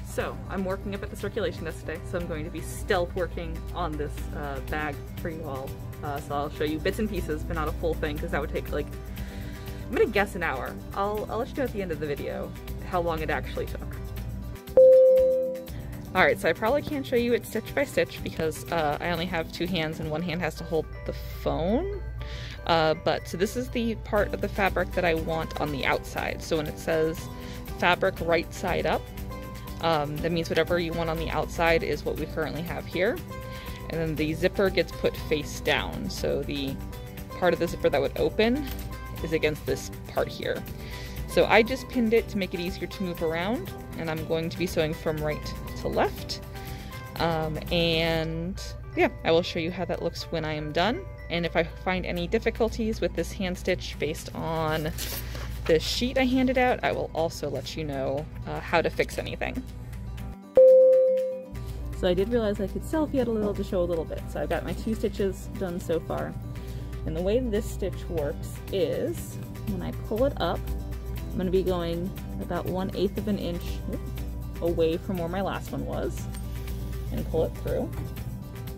So I'm working up at the circulation desk today, so I'm going to be stealth working on this bag for you all. So I'll show you bits and pieces, but not a full thing, because that would take like, I'm gonna guess an hour. I'll let you know at the end of the video how long it actually took. Alright, so I probably can't show you it stitch by stitch because I only have two hands and one hand has to hold the phone. So this is the part of the fabric that I want on the outside. So when it says fabric right side up, that means whatever you want on the outside is what we currently have here. And then the zipper gets put face down. So the part of the zipper that would open is against this part here. So I just pinned it to make it easier to move around, and I'm going to be sewing from right to left. And yeah, I will show you how that looks when I am done. And if I find any difficulties with this hand stitch based on the sheet I handed out, I will also let you know how to fix anything. So I did realize I could selfie it a little to show a little bit. So I've got my 2 stitches done so far. And the way this stitch works is when I pull it up, I'm going to be going about 1/8 of an inch away from where my last one was and pull it through.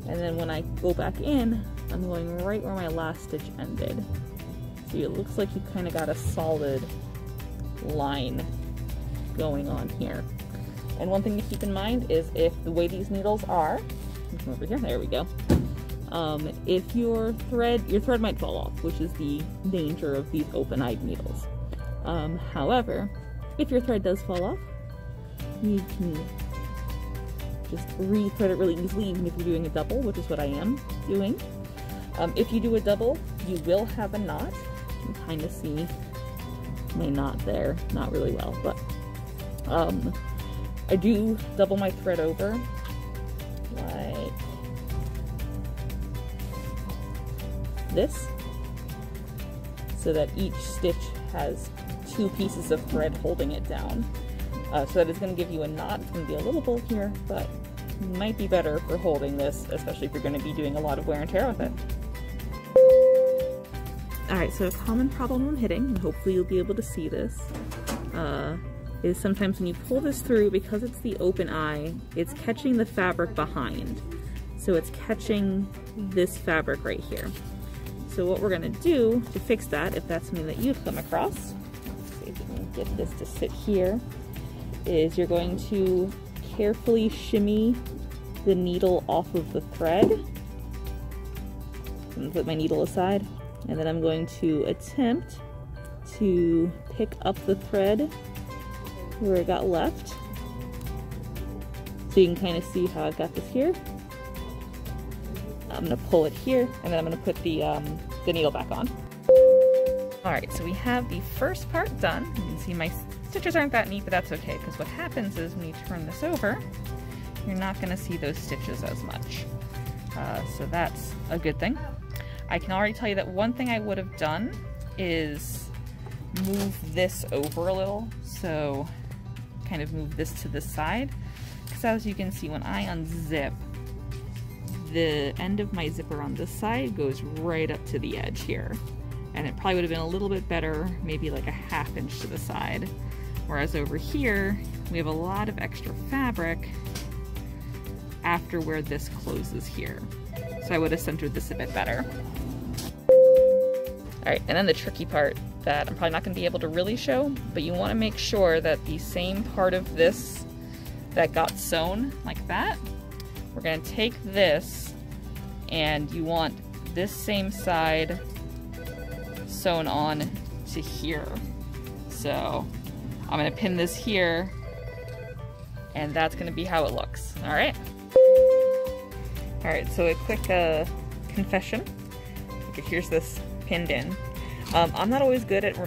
And then when I go back in, I'm going right where my last stitch ended. So it looks like you kind of got a solid line going on here. And one thing to keep in mind is if the way these needles are, come over here, there we go. If your thread might fall off, which is the danger of these open-eyed needles. However, if your thread does fall off, you can just re-thread it really easily, even if you're doing a double, which is what I am doing. If you do a double, you will have a knot. You can kind of see my knot there, not really well, but I do double my thread over, like this, so that each stitch has 2 pieces of thread holding it down. So that is going to give you a knot. It's going to be a little bulkier, but might be better for holding this, especially if you're going to be doing a lot of wear and tear with it. Alright, so a common problem I'm hitting, and hopefully you'll be able to see this, is sometimes when you pull this through, because it's the open eye, it's catching the fabric behind. So it's catching this fabric right here. So what we're going to do to fix that, if that's something that you've come across, let's see if we can get this to sit here, is you're going to carefully shimmy the needle off of the thread. I'm going to put my needle aside, and then I'm going to attempt to pick up the thread where it got left. So you can kind of see how I've got this here. I'm going to pull it here, and then I'm going to put the needle back on. Alright, so we have the first part done. You can see my stitches aren't that neat, but that's okay, because what happens is when you turn this over, you're not going to see those stitches as much. So that's a good thing. I can already tell you that one thing I would have done is move this over a little, so kind of move this to the side, because as you can see, when I unzip, the end of my zipper on this side goes right up to the edge here, and it probably would have been a little bit better, maybe like a 1/2 inch to the side, whereas over here we have a lot of extra fabric after where this closes here, so I would have centered this a bit better. Alright, and then the tricky part that I'm probably not going to be able to really show, but you want to make sure that the same part of this that got sewn like that, we're going to take this, and you want this same side sewn on to here. So I'm going to pin this here, and that's going to be how it looks. Alright? Alright, so a quick confession. Okay, here's this pinned in. I'm not always good at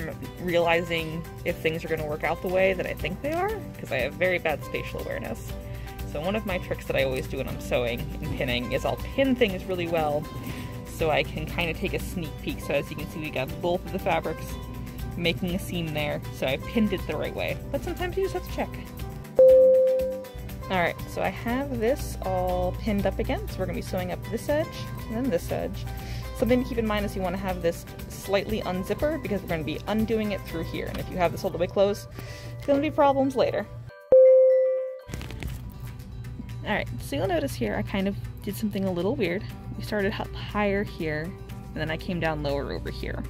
realizing if things are going to work out the way that I think they are, because I have very bad spatial awareness. So one of my tricks that I always do when I'm sewing and pinning is I'll pin things really well so I can kind of take a sneak peek. So as you can see, we got both of the fabrics making a seam there, so I pinned it the right way. But sometimes you just have to check. Alright, so I have this all pinned up again, so we're going to be sewing up this edge and then this edge. Something to keep in mind is you want to have this slightly unzippered, because we're going to be undoing it through here, and if you have this all the way closed, there's going to be problems later. Alright, so you'll notice here I kind of did something a little weird. We started up higher here, and then I came down lower over here.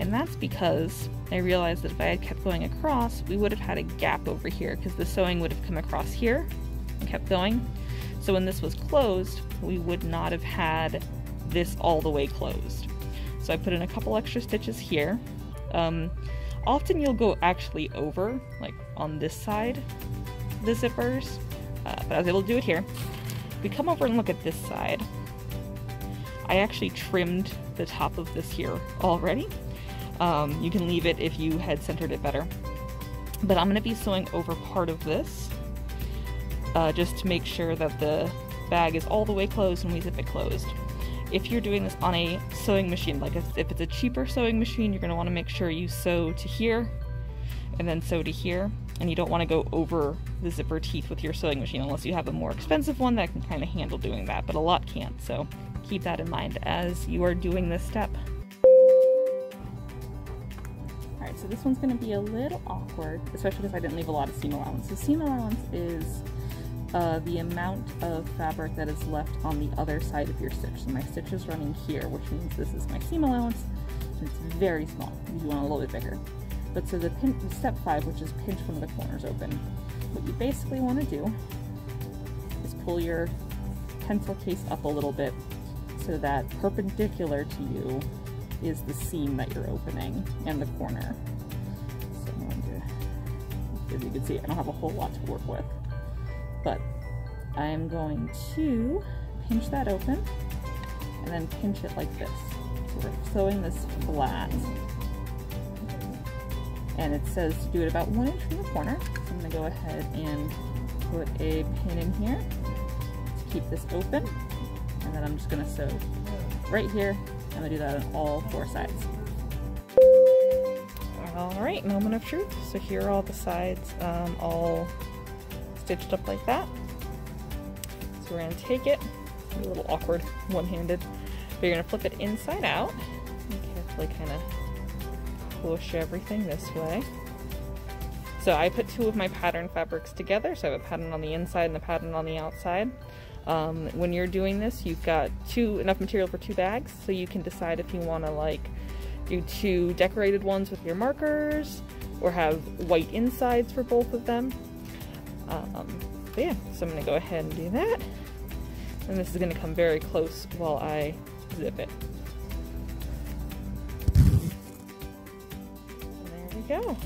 And that's because I realized that if I had kept going across, we would have had a gap over here, because the sewing would have come across here and kept going. So when this was closed, we would not have had this all the way closed. So I put in a couple extra stitches here. Often you'll go actually over, like on this side, the zippers, but I was able to do it here. If we come over and look at this side, I actually trimmed the top of this here already. You can leave it if you had centered it better. But I'm going to be sewing over part of this, just to make sure that the bag is all the way closed and we zip it closed. If you're doing this on a sewing machine, like if it's a cheaper sewing machine, you're going to want to make sure you sew to here and then sew to here, and you don't want to go over the zipper teeth with your sewing machine unless you have a more expensive one that can kind of handle doing that, but a lot can't, so keep that in mind as you are doing this step. Alright, so this one's going to be a little awkward, especially because I didn't leave a lot of seam allowance. So seam allowance is the amount of fabric that is left on the other side of your stitch. So my stitch is running here, which means this is my seam allowance, and it's very small. You want a little bit bigger. But so the step 5, which is pinch one of the corners open, what you basically want to do is pull your pencil case up a little bit so that perpendicular to you is the seam that you're opening and the corner. So I'm going to, as you can see, I don't have a whole lot to work with. But I'm going to pinch that open and then pinch it like this. So we're sewing this flat. And it says to do it about 1 inch from the corner. So I'm going to go ahead and put a pin in here to keep this open. And then I'm just going to sew right here. I'm going to do that on all 4 sides. Alright, moment of truth. So here are all the sides all stitched up like that. So we're going to take it, a little awkward one-handed, but you're going to flip it inside out and carefully kind of push everything this way. So I put 2 of my pattern fabrics together, so I have a pattern on the inside and a pattern on the outside. When you're doing this, you've got enough material for 2 bags, so you can decide if you want to like do 2 decorated ones with your markers or have white insides for both of them. But yeah, so I'm going to go ahead and do that, and this is going to come very close while I zip it. And there we go.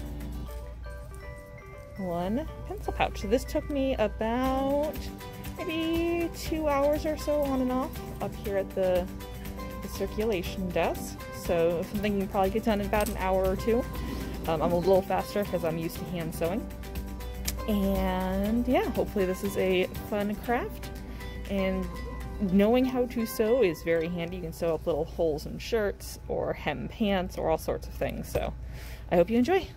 1 pencil pouch. So this took me about maybe 2 hours or so on and off up here at the circulation desk. So something you can probably get done in about an hour or 2. I'm a little faster because I'm used to hand sewing. And yeah, hopefully this is a fun craft, and knowing how to sew is very handy. You can sew up little holes in shirts or hem pants or all sorts of things, so I hope you enjoy.